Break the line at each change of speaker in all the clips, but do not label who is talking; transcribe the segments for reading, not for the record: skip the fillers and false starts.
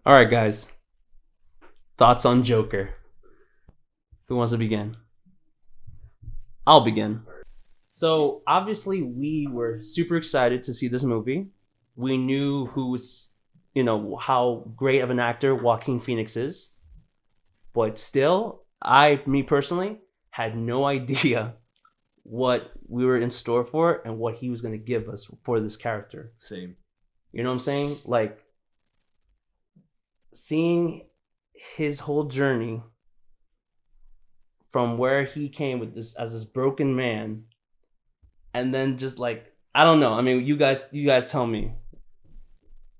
All right, guys. Thoughts on Joker? Who wants to begin? I'll begin. So obviously, we were super excited to see this movie. We knew how great of an actor Joaquin Phoenix is, but still, me personally, had no idea what we were in store for and what he was going to give us for this character.
Same.
You know what I'm saying? Like seeing his whole journey from where he came with this as this broken man, and then just like I don't know. I mean, you guys tell me.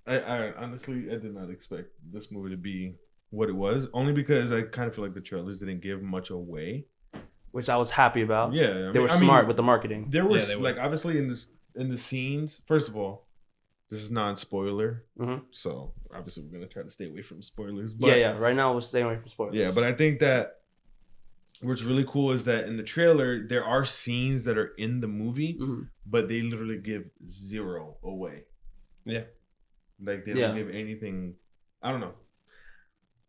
I honestly I did not expect this movie to be what it was, only because I kind of feel like the trailers didn't give much away.
Which I was happy about.
Yeah,
They were smart with the marketing.
There were
Yeah, they were.
like obviously in the scenes. First of all, this is non-spoiler,
Mhm.
so obviously we're gonna try to stay away from spoilers. But
Yeah. Right now we're staying away from spoilers.
yeah, but I think that what's really cool is that in the trailer there are scenes that are in the movie,
Mhm.
but they literally give zero away.
Yeah.
Like they
Yeah.
don't give anything. I don't know.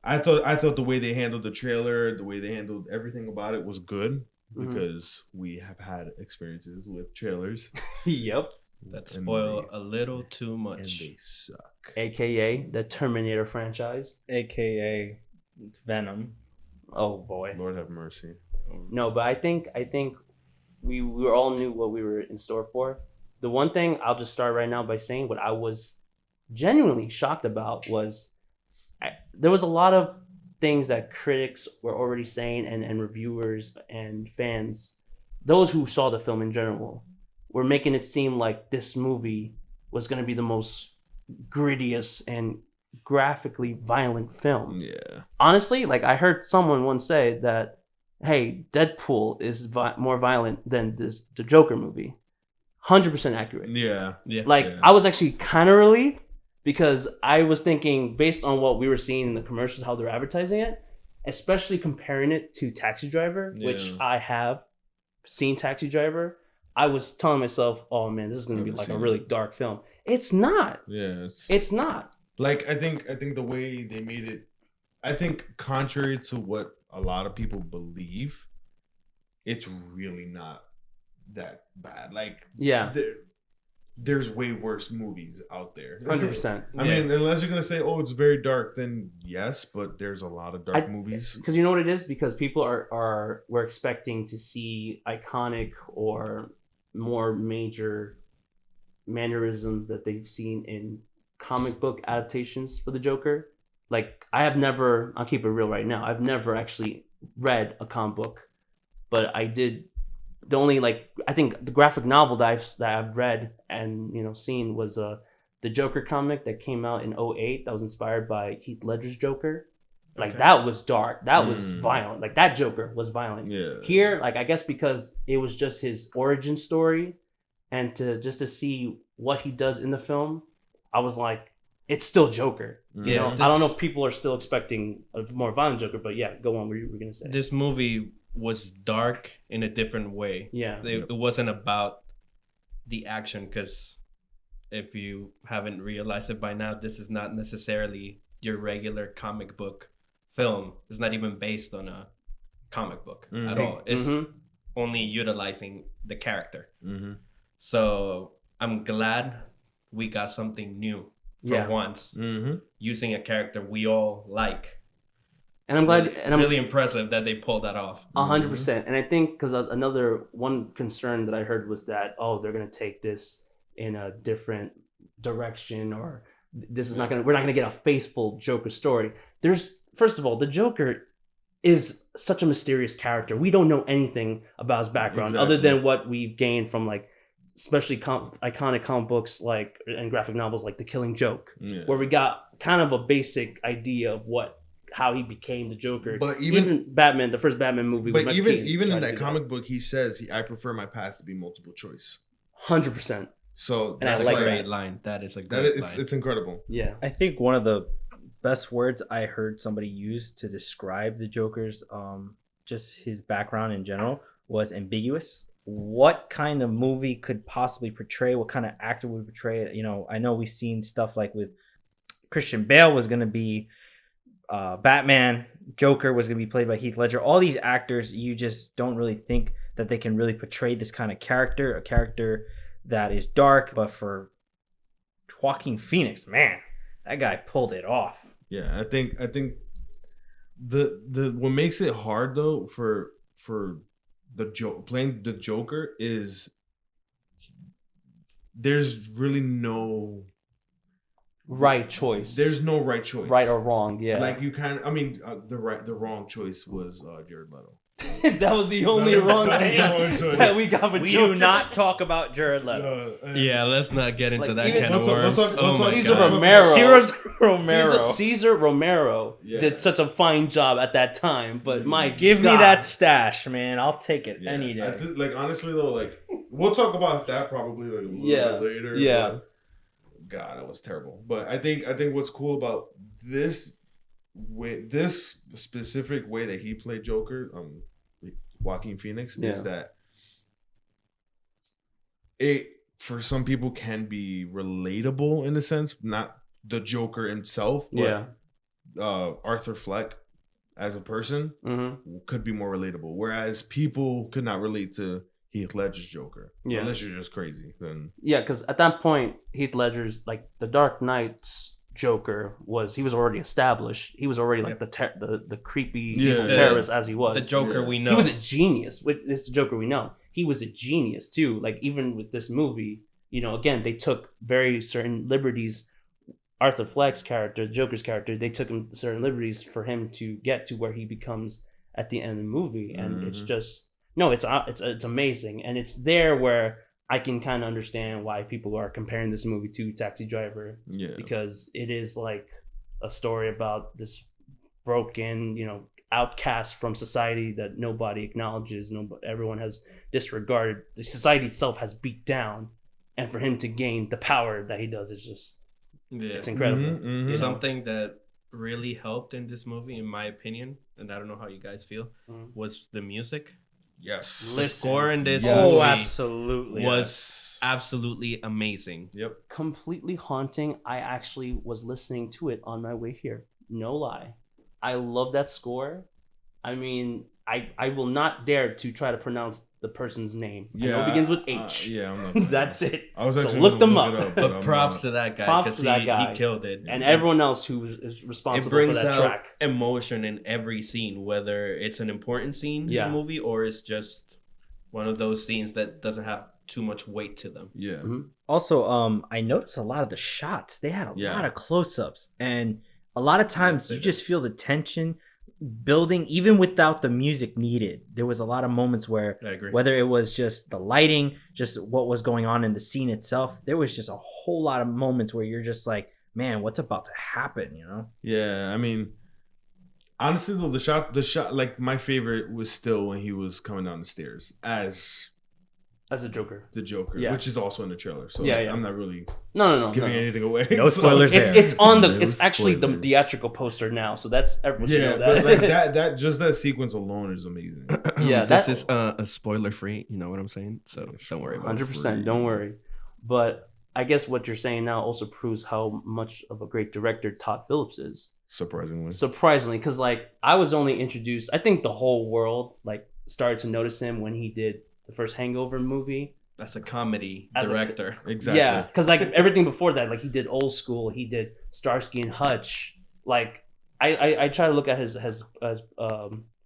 I thought the way they handled the trailer, the way they handled everything about it was good
Mhm.
because we have had experiences with trailers
Yep.
That
and
spoil
they-
a little too
and
much.
they suck.
AKA the Terminator franchise.
aka Venom.
Oh boy.
Lord have mercy.
No, but I think we all knew what we were in store for. The one thing I'll just start right now by saying what I was genuinely shocked about was there was a lot of things that critics were already saying and reviewers and fans, those who saw the film in general, were making it seem like this movie was going to be the most grittiest and graphically violent film.
Yeah.
Honestly, like I heard someone once say that, hey, Deadpool is more violent than the Joker movie. 100% accurate.
Yeah.
Yeah.
Like
Yeah.
I was actually kind of relieved because I was thinking based on what we were seeing in the commercials, how they're advertising it, especially comparing it to Taxi Driver, which
Yeah.
I have seen Taxi Driver. I was telling myself, oh man, this is going to be
Haven't
like a
seen
really
it.
dark film. It's not.
Yeah.
It's not.
Like I think the way they made it, I think contrary to what a lot of people believe, it's really not that bad. Like
Yeah.
there's way worse movies out there.
100%.
I mean, unless you're gonna say, "Oh, it's very dark," then yes, but there's a lot of dark movies.
Because you know what it is? Because people we're expecting to see iconic or more major mannerisms that they've seen in comic book adaptations for the Joker. Like I'll keep it real right now. I've never actually read a comic book, but I did. The only I think the graphic novel that I've read and seen was the Joker comic that came out in '08 that was inspired by Heath Ledger's Joker. Like
Okay.
that was dark. That was
Mm.
violent. Like that Joker was violent.
Yeah.
Here, I guess because it was just his origin story, and to see what he does in the film, I was like, it's still Joker. You
Yeah,
know,
this-
I don't know if people are still expecting a more violent Joker, but yeah, go on. What you were gonna say?
This movie was dark in a different way.
Yeah.
It wasn't about the action, because if you haven't realized it by now, this is not necessarily your regular comic book film. It's not even based on a comic book at
Mhm.
all. It's
Mhm.
only utilizing the character.
Mm-hmm.
So I'm glad we got something new for
Yeah.
once,
Mm-hmm.
using a character we all like.
And I'm glad.
Really,
And I'm
really impressive that they pulled that off.
100%. And I think because another one concern that I heard was that they're gonna take this in a different direction, or this is not gonna we're not gonna get a faithful Joker story. There's first of all, the Joker is such a mysterious character. We don't know anything about his background other
Exactly.
than what we've gained from especially iconic comic books and graphic novels like The Killing Joke,
Yeah.
where we got kind of a basic idea of how he became the Joker.
But
even Batman, the first Batman movie.
But
with
even
Michael Keaton
even
tried
in
to
that
do
comic book, he says I prefer my past to be multiple choice.
100%.
So
And I
That's
like
a
that.
great line. That is a
that
great
it's
line.
it's incredible.
Yeah.
I think one of the best words I heard somebody use to describe the Joker's just his background in general was ambiguous. What kind of movie could possibly portray, what kind of actor would portray it? You know, I know we've seen stuff like with Christian Bale was going to be Batman. Joker was going to be played by Heath Ledger. All these actors, you just don't really think that they can really portray this kind of character, a character that is dark. But for Joaquin Phoenix, man, that guy pulled it off.
Yeah, I think the what makes it hard though for playing the Joker is there's really no
Right choice.
There's no right choice.
Right or wrong, yeah.
Like you kind of, I mean, the wrong choice was Jared Leto.
That was the only wrong thing that we got with
We
Joker.
do not talk about Jared Leto.
Yeah, let's not get into
Like,
that
even-
kind of
let's
worms.
talk-
Oh
let's
my
talk-
Caesar
God.
Romero. Caesar Romero
Yeah.
did such a fine job at that time, but my
Give me
God.
that stash, man. I'll take it
Yeah,
any day.
like honestly though, like we'll talk about that probably like a little bit later.
Yeah.
but God, that was terrible. But I think what's cool about this specific way that he played Joker, Joaquin Phoenix, is that it for some people can be relatable in a sense, not the Joker himself, but Arthur Fleck as a person could be more relatable. Whereas people could not relate to Heath Ledger's Joker.
Yeah.
Unless you're just crazy. Then
Yeah, because at that point, Heath Ledger's like the Dark Knight's Joker he was already established. He was already like the creepy evil terrorist as he was.
The Joker we know.
He was a genius. This is the Joker we know. He was a genius too. Like even with this movie, again they took very certain liberties. Arthur Fleck's character, the Joker's character, they took him certain liberties for him to get to where he becomes at the end of the movie, and it's just. No, it's amazing, and it's there where I can kind of understand why people are comparing this movie to Taxi Driver, because it is like a story about this broken, outcast from society that nobody acknowledges, everyone has disregarded. The society itself has beat down, and for him to gain the power that he does, it's incredible.
Something that really helped in this movie, in my opinion, and I don't know how you guys feel, was the music.
Yes.
The score in this
Oh,
movie
absolutely.
was absolutely amazing.
Yep.
Completely haunting. I actually was listening to it on my way here. No lie. I love that score. I mean, I will not dare to try to pronounce the person's name. I know it begins with H.
I'm not
That's it.
I was
So
actually
look them
gonna
up.
But props to that guy.
Props to that guy.
He killed it.
And everyone else who is
It
responsible
brings
for that
out
track.
emotion in every scene, whether it's an important scene in the movie or it's just one of those scenes that doesn't have too much weight to them.
Yeah.
Also, I noticed a lot of the shots. They had a lot of close-ups, and a lot of times you just feel the tension building even without the music needed. There was a lot of moments where,
I agree.
whether it was just the lighting, just what was going on in the scene itself, there was just a whole lot of moments where you're just like, man, what's about to happen,
Yeah, I mean, honestly though, the shot, like my favorite was still when he was coming down the stairs as
a Joker.
The Joker,
Yeah.
which is also in the trailer. So
Yeah, yeah.
I'm not really
No.
giving anything away.
No
So-
spoilers there.
It's on the.
No
It's actually the
spoilers.
theatrical poster now, so that's everyone should
Yeah,
know that.
but like that just that sequence alone is amazing.
Yeah,
this
that-
is a spoiler free. You know what I'm saying? So don't worry about it.
100%. Don't worry. But I guess what you're saying now also proves how much of a great director Todd Phillips is. Surprisingly, because like I was only introduced. I think the whole world like started to notice him when he did the first Hangover movie.
That's a comedy
As a-
director.
Exactly.
Yeah, because like everything before that, like he did Old School, he did Starsky and Hutch. Like I try to look at his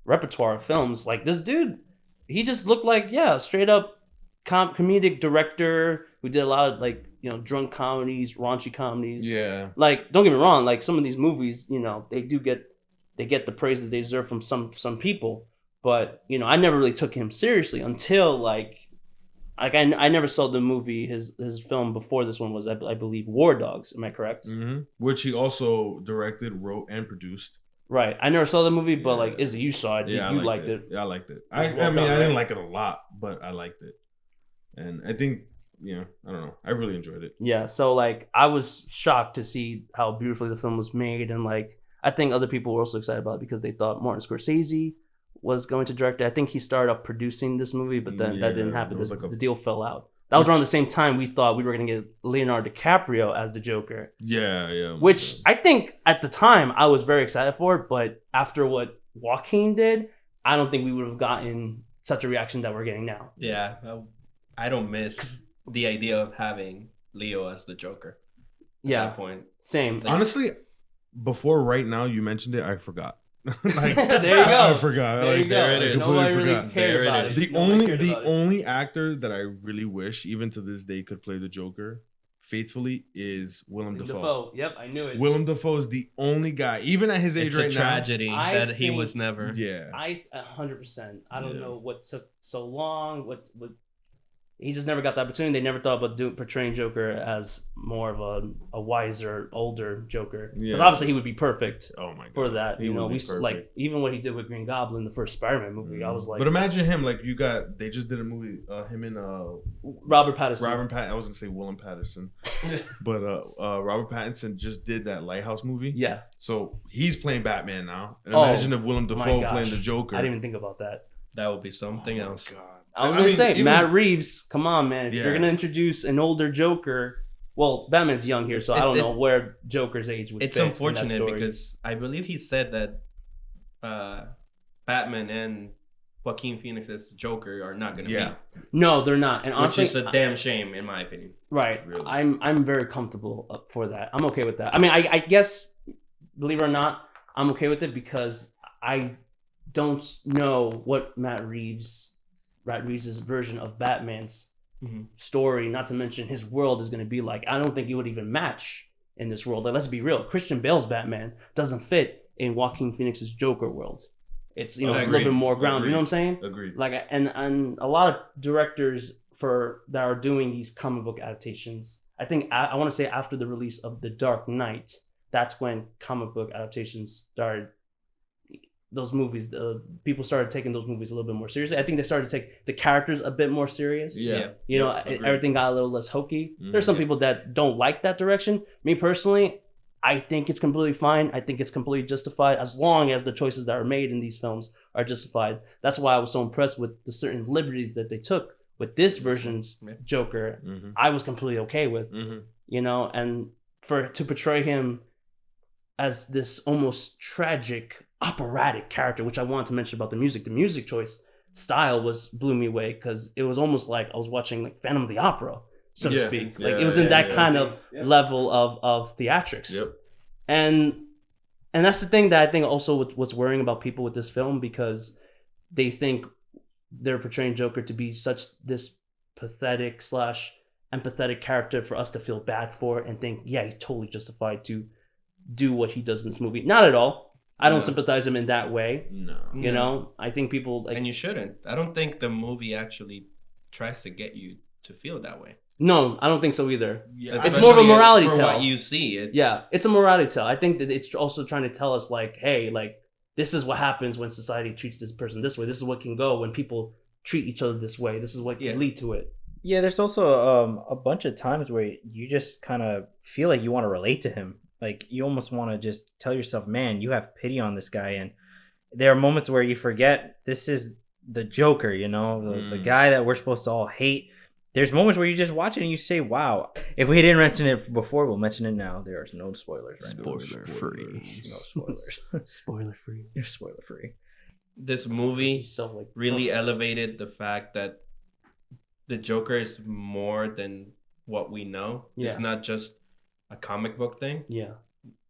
repertoire of films. Like this dude, he just looked like straight up comedic director who did a lot of like drunk comedies, raunchy comedies.
Yeah.
Like don't get me wrong, like some of these movies, they get the praise that they deserve from some people. But I never really took him seriously until like I never saw the movie his film before this one was I believe War Dogs. Am I correct?
Mm-hmm. Which he also directed, wrote, and produced.
Right. I never saw the movie, but like Izzy, you saw it.
Yeah,
you liked it.
Yeah, I liked it.
It
I
was well
mean,
done,
I didn't
right?
like it a lot, but I liked it, and I think I don't know. I really enjoyed it.
Yeah. So like I was shocked to see how beautifully the film was made, and like I think other people were also excited about it because they thought Martin Scorsese was going to direct it. I think he started off producing this movie, but then that didn't happen.
it was
The,
like a
the deal fell out. That was around the same time we thought we were going to get Leonardo DiCaprio as the Joker.
Yeah.
Which I think at the time I was very excited for, but after what Joaquin did, I don't think we would have gotten such a reaction that we're getting now.
Yeah, I don't miss the idea of having Leo as the Joker. At that point.
Same.
Like,
honestly, before right now you mentioned it, I forgot.
Like, there you go.
I forgot.
There you go.
There it is.
Nobody really
Forgot.
cared about it.
The only actor that I really wish, even to this day, could play the Joker faithfully is Willem Dafoe.
Yep, I knew it.
Willem Dafoe is the only guy, even at his age
it's
right
a tragedy
I
that he
think-
was never.
now. Yeah.
I 100%. I don't
Yeah.
know what took so long. What he just never got the opportunity. They never thought about portraying Joker as more of a wiser, older Joker. Because
Yeah.
obviously he would be perfect
Oh my god.
for that.
He
You know,
would be
we
perfect.
like even what he did with Green Goblin, the first Spider-Man movie. I was like,
but imagine him, like they just did a movie, him and
Robert Pattinson.
I was gonna say Willem Patterson, but Robert Pattinson just did that Lighthouse movie.
Yeah,
So he's playing Batman now. And
Oh,
imagine if Willem
my
Dafoe
gosh.
playing the Joker.
I didn't even think about that.
That would be something
Oh my
else.
God.
I was gonna say
even-
Matt Reeves. Come on, man! If
Yeah.
you're gonna introduce an older Joker, well, Batman's young here, so I don't know where Joker's age would
It's
fit in that
unfortunate
story.
because I believe he said that Batman and Joaquin Phoenix's Joker are not going to
Yeah.
No, they're not, and
be, which
honestly,
is a damn shame in my opinion.
right.
Really.
I'm very comfortable up for that. I'm okay with that. I mean, I guess, believe it or not, I'm okay with it because I don't know what Matt Reeves' version of Batman's
Mhm.
story, not to mention his world, is going to be like. I don't think it would even match in this world. Like, let's be real. Christian Bale's Batman doesn't fit in Joaquin Phoenix's Joker world. It's it's a little
Agreed.
bit more grounded. You know what I'm saying?
Agreed.
Like, and a lot of directors that are doing these comic book adaptations, I think I want to say after the release of The Dark Knight, that's when comic book adaptations started. Those movies, people started taking those movies a little bit more seriously. I think they started to take the characters a bit more serious.
Yeah.
You know,
agreed.
everything got a little less hokey.
Mhm.
There's some people that don't like that direction. Me personally, I think it's completely fine. I think it's completely justified as long as the choices that are made in these films are justified. That's why I was so impressed with the certain liberties that they took with this version's
Yeah.
Joker.
Mm-hmm.
I was completely okay with,
Mm-hmm.
you know, and to portray him as this almost tragic, operatic character, which I wanted to mention about the music. The music choice style blew me away because it was almost like I was watching like Phantom of the Opera, so to
Yeah.
speak.
Yeah,
Like it was in that
yeah.
kind of
Yeah.
level of theatrics.
Yep.
And that's the thing that I think also what's worrying about people with this film, because they think they're portraying Joker to be such this pathetic / empathetic character for us to feel bad for and think, yeah, he's totally justified to do what he does in this movie. Not at all. I don't
No.
sympathize him in that way.
No.
You know, I think people like
And you shouldn't. I don't think the movie actually tries to get you to feel that way.
no, I don't think so either.
Yeah.
It's more of a
Especially
morality
for
tale.
what you see. It's,
Yeah, it's a morality tale. I think that it's also trying to tell us like, hey, like this is what happens when society treats this person this way. This is what can go when people treat each other this way. This is what can
Yeah.
lead to it.
Yeah, there's also a bunch of times where you just kind of feel like you want to relate to him. Like you almost want to just tell yourself, man, you have pity on this guy. And there are moments where you forget this is the Joker, you know, the guy that we're supposed to all hate. There's moments where you just watch it and you say, wow. If we didn't mention it before, we'll mention it now. There are no spoilers, right?
Spoiler free.
No spoilers.
Spoiler free.
You're spoiler free.
This movie
So like
really elevated the fact that the Joker is more than what we know.
Yeah.
It's not just a comic book thing.
yeah.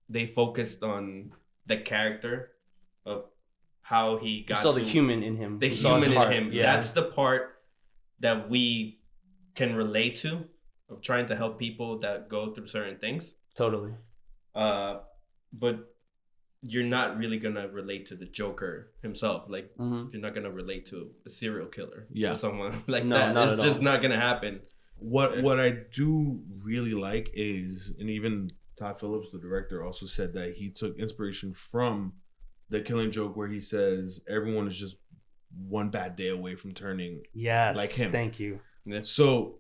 They focused on the character of how he
You
got
saw
to
the human in him.
the
You saw his
human in
heart.
him.
Yeah.
That's the part that we can relate to, of trying to help people that go through certain things.
Totally.
But you're not really gonna relate to the Joker himself. Like
Mm-hmm.
you're not gonna relate to a serial killer.
Yeah.
Or someone like
No,
that.
not
It's
at
just
all.
not gonna happen.
What I do really like is, and even Todd Phillips, the director, also said that he took inspiration from The Killing Joke, where he says everyone is just one bad day away from turning.
Yes.
Like him.
Thank you.
So,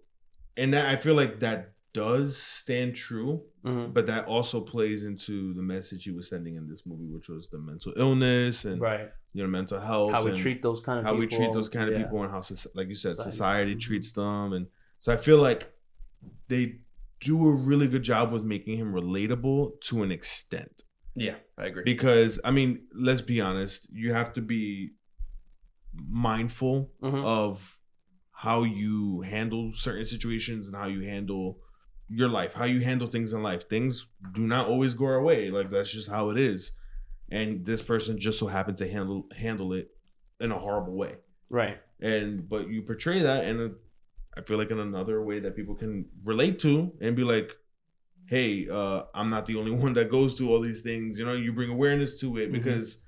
and that I feel like that does stand true,
Mm-hmm.
but that also plays into the message he was sending in this movie, which was the mental illness and
Right.
mental health,
How we
and
treat those kind of
how
people.
we treat those kind of
Yeah.
people, and how, like you said,
Society.
society
Mhm.
treats them, and So I feel like they do a really good job with making him relatable to an extent.
Yeah, I agree.
Because I mean, let's be honest, you have to be mindful of how you handle certain situations and how you handle your life, how you handle things in life. Things do not always go our way. Like that's just how it is. And this person just so happened to handle it in a horrible way.
Right.
But you portray that in I feel like in another way that people can relate to and be like, hey, I'm not the only one that goes through all these things. You know, you bring awareness to it because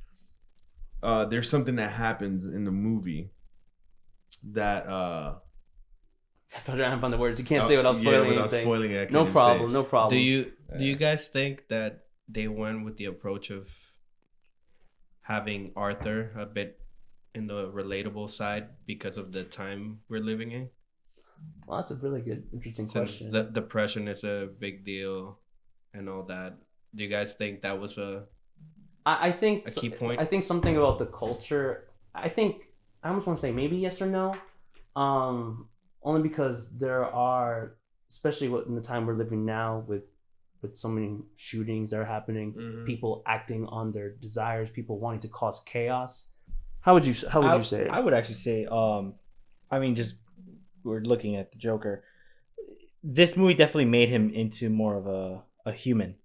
there's something that happens in the movie that
I put your hand on the words. You can't say without spoiling anything.
Spoiling it,
no problem. No problem.
Do you guys think that they went with the approach of having Arthur a bit in the relatable side because of the time we're living in?
Well, that's a really good, interesting
Since
question.
the depression is a big deal and all that, do you guys think that was
I think
a key point?
I think something about the culture. I almost want to say maybe yes or no, only because there are, especially in the time we're living now with so many shootings that are happening, people acting on their desires, people wanting to cause chaos. How would you say it?
I would actually say, I mean, just we're looking at the Joker. This movie definitely made him into more of a human.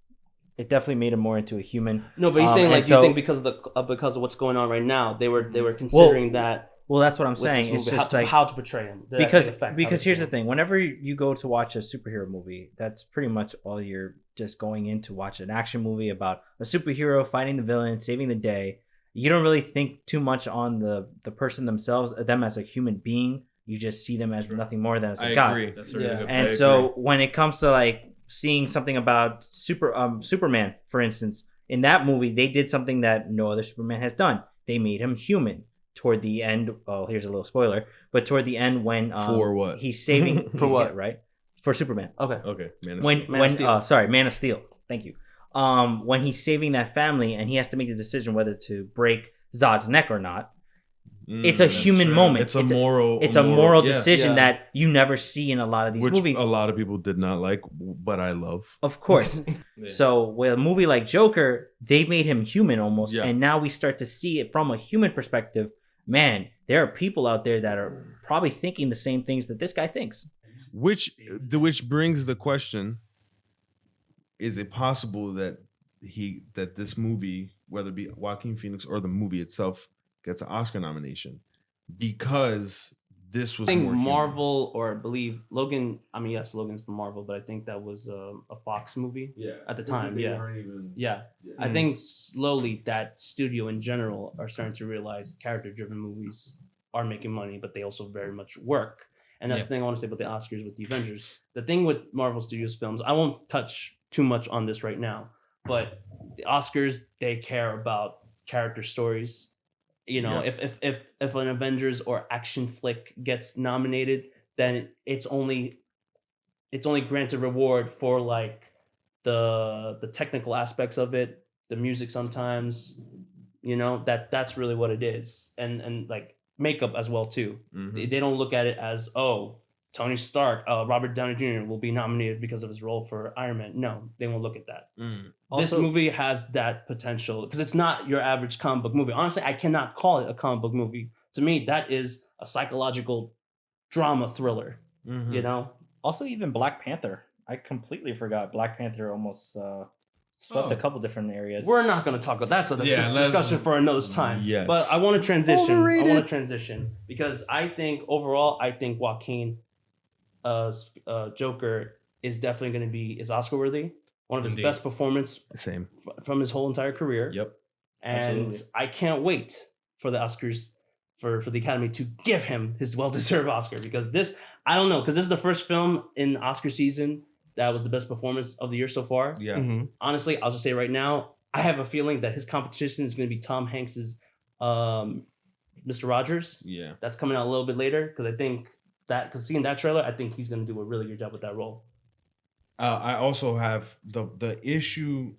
It definitely made him more into a human.
No, but he's saying like, do you think because of what's going on right now, they were considering that?
Well, that's what I'm saying. It's just
how to portray him.
Because here's the thing: whenever you go to watch a superhero movie, that's pretty much all you're just going in to watch an action movie about a superhero fighting the villain, saving the day. You don't really think too much on the person themselves, them as a human being. You just see them as nothing more than as a god.
Agree.
That's a really good point.
And so when it comes to like seeing something about Superman, for instance, in that movie, they did something that no other Superman has done. They made him human toward the end. Oh, here's a little spoiler, but toward the end when
for what
he's saving
for what
right for Superman.
Okay.
Man of Steel. Thank you. When he's saving that family and he has to make the decision whether to break Zod's neck or not. It's a human moment.
It's a moral
decision that you never see in a lot of these movies.
A lot of people did not like, but I love.
Of course. So with a movie like Joker, they made him human almost, and now we start to see it from a human perspective. Man, there are people out there that are probably thinking the same things that this guy thinks.
Which brings the question: is it possible that this movie, whether it be Joaquin Phoenix or the movie itself, gets an Oscar nomination because this was
I think
more
Marvel human. Or I believe Logan. I mean, yes, Logan's from Marvel, but I think that was a Fox movie at the time. I think slowly that studio in general are starting to realize character-driven movies are making money, but they also very much work. And that's the thing I want to say about the Oscars with the Avengers. The thing with Marvel Studios films, I won't touch too much on this right now, but the Oscars, they care about character stories. You know, if an Avengers or action flick gets nominated, then it's only granted reward for like the technical aspects of it, the music sometimes, you know, that's really what it is. And like makeup as well too. They don't look at it as, oh, Tony Stark, Robert Downey Jr. will be nominated because of his role for Iron Man. No, they won't look at that. This movie has that potential because it's not your average comic book movie. Honestly, I cannot call it a comic book movie. To me, that is a psychological drama thriller. You know?
Also, even Black Panther. I completely forgot. Black Panther almost swept a couple different areas.
We're not going to talk about that's a discussion for another time.
Yes.
But I want to transition. Because I think overall, Joaquin Joker is definitely going to be Oscar worthy. One of his best performance from his whole entire career.
Yep.
And absolutely. I can't wait for the Oscars for the Academy to give him his well-deserved Oscar because this is the first film in Oscar season that was the best performance of the year so far.
Yeah.
Honestly, I'll just say right now, I have a feeling that his competition is going to be Tom Hanks's Mr. Rogers.
Yeah.
That's coming out a little bit later because seeing that trailer, I think he's going to do a really good job with that role.
I also have the issue,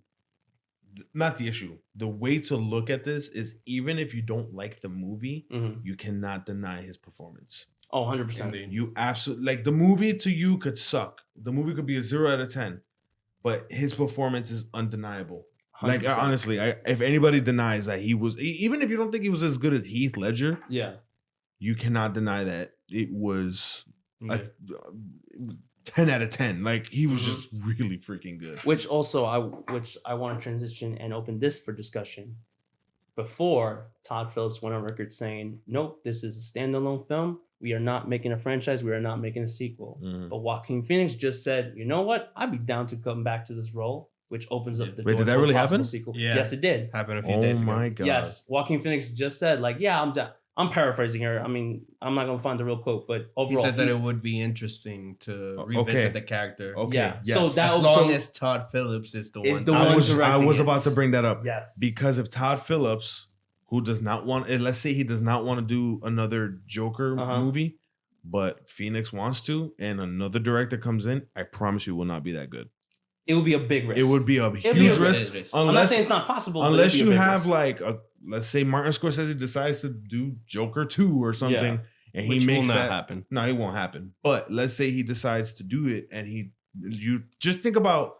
not the issue. The way to look at this is even if you don't like the movie, you cannot deny his performance.
Oh, 100%.
Indeed.
You absolutely like the movie to you could suck. The movie could be a 0 out of 10, but his performance is undeniable.
100%.
Like honestly, if anybody denies that he was, even if you don't think he was as good as Heath Ledger,
Yeah.
you cannot deny that it was
Yeah.
a 10 out of 10. Like he was
Mhm.
just really freaking good.
Which I want to transition and open this for discussion. Before Todd Phillips went on record saying, "Nope, this is a standalone film. We are not making a franchise. We are not making a sequel."
Mhm.
But Joaquin Phoenix just said, "You know what? I'd be down to come back to this role," which opens up the
Wait,
door
did that
to a
really
possible
happen?
sequel.
Yeah.
Yes, it did.
Happened a few
Oh
days ago.
my god!
Yes, Joaquin Phoenix just said, like, "Yeah, I'm down." I'm paraphrasing here. I mean, I'm not gonna find the real quote, but
He
overall,
said that
he's-
it would be interesting to
Okay.
revisit the character.
Okay,
Yeah.
yes.
So that
As long as Todd Phillips is the
Is
one.
the
I
one
was
directing it.
about to bring that up.
yes,
Because if Todd Phillips, who does not want, let's say he does not want to do another Joker
Uh-huh.
movie, but Phoenix wants to, and another director comes in, I promise you, it will not be that good.
it would be a big risk.
It would be a
be
huge
a
risk,
risk.
I'm not
unless
saying it's not possible, but
unless
it'd be a
you
big
have
risk.
like let's say Martin Scorsese decides to do Joker 2 or something, and he
Which
makes
will not
that
happen.
No, it won't happen. But let's say he decides to do it, and you just think about,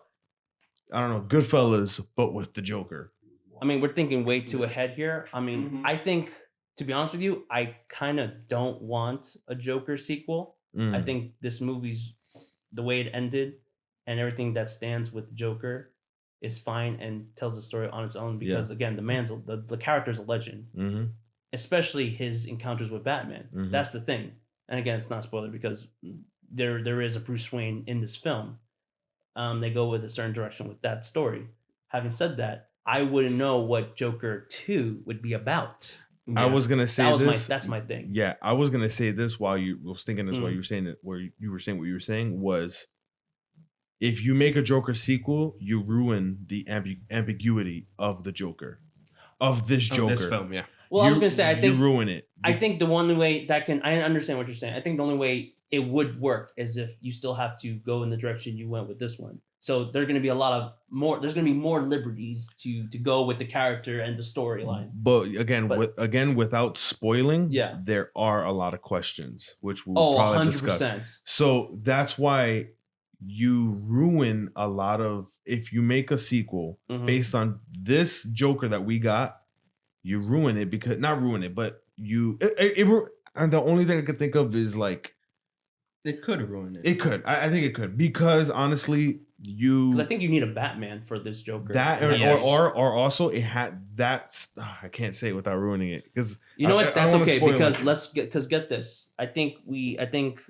I don't know, Goodfellas, but with the Joker.
I mean, we're thinking way too ahead here. I mean,
Mhm.
I think, to be honest with you, I kind of don't want a Joker sequel.
Mm.
I think this movie's the way it ended and everything that stands with Joker is fine and tells the story on its own because again, the character's a legend,
Mm-hmm.
especially his encounters with Batman.
Mhm.
That's the thing. And again, it's not spoiler because there is a Bruce Wayne in this film. They go with a certain direction with that story. Having said that, I wouldn't know what Joker 2 would be about.
I was gonna say
That's my thing.
Yeah, I was gonna say this while you was thinking this while
Mm.
you were saying it, where you were saying what you were saying was, if you make a Joker sequel, you ruin the ambiguity of the Joker, of this Joker.
Of this film, yeah.
Well, I was gonna say, I think
you ruin it.
I think the only way that I understand what you're saying. I think the only way it would work is if you still have to go in the direction you went with this one. So there's going to be there's going to be more liberties to go with the character and the storyline.
But again, without spoiling,
Yeah.
there are a lot of questions which we'll
Oh,
probably
100%.
discuss. So that's why you ruin a lot of, if you make a sequel
Mhm.
based on this Joker that we got, you ruin it because not ruin it, but and the only thing I could think of is like
It could ruin it.
it could. I think it could, because honestly,
Because I think you need a Batman for this Joker.
that or,
Yes.
or also it had that's I can't say it without ruining it because
You know
I
what? That's
don't wanna
okay
spoil
because
it.
get this. I think we
think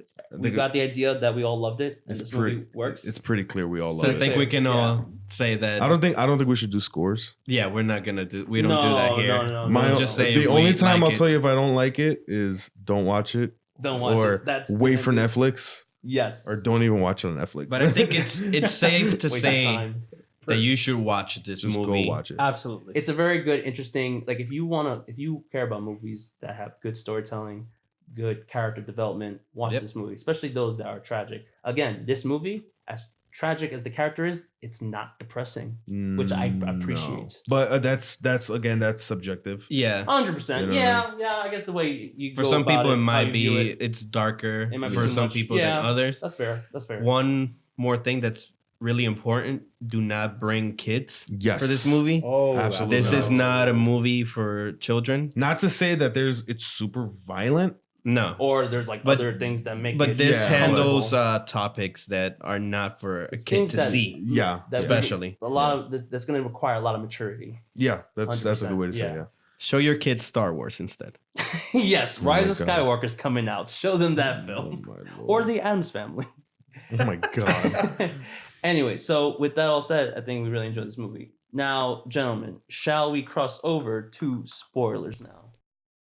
got the idea that we all loved it and
it's
this movie works.
It's pretty clear we all
So
love
I
it.
think we can
Yeah.
all say that.
I don't think we should do scores.
Yeah, we're not gonna do. We don't do that here.
No,
My
We'll just say
the
if
only
we
time
like
I'll
it.
tell you if I don't like it is don't watch it
Don't watch
or
it. That's
wait for
the-
Netflix
Yes.
or don't even watch it on Netflix.
But I think it's safe to
Waste of
say
time.
that you should watch this
just
movie.
go watch it.
Absolutely.
It's a very good, interesting. Like if you care about movies that have good storytelling, good character development, watch
Yep.
this movie. Especially those that are tragic. Again, this movie, as tragic as the character is, it's not depressing, which I appreciate.
But that's subjective.
Yeah.
100%.
You know what
Yeah. I guess the way you
For
go
some
about
people, it
how
might
you view
be
it,
it's darker
It might be
for
too
some
much.
people
Yeah.
than others.
That's fair.
One more thing that's really important: do not bring kids
Yes.
for this movie.
Oh,
Absolutely.
This is not a movie for children.
Not to say that it's super violent.
No.
Or there's like
But-
other things that make
But
it
this
Yeah.
handles
palatable.
topics that are not for a
It's
kid
things
to
that-
see.
Yeah.
that
especially.
a lot of that's going to require a lot of maturity.
Yeah, that's a
100%,
good way to say it.
yeah.
Yeah.
Show your kids Star Wars instead.
Yes,
Oh my
Rise of
God.
Skywalker's coming out. Show them that film.
Oh my
Or
Lord.
the Addams Family.
Oh my god.
Anyway, so with that all said, I think we really enjoyed this movie. Now, gentlemen, shall we cross over to spoilers now?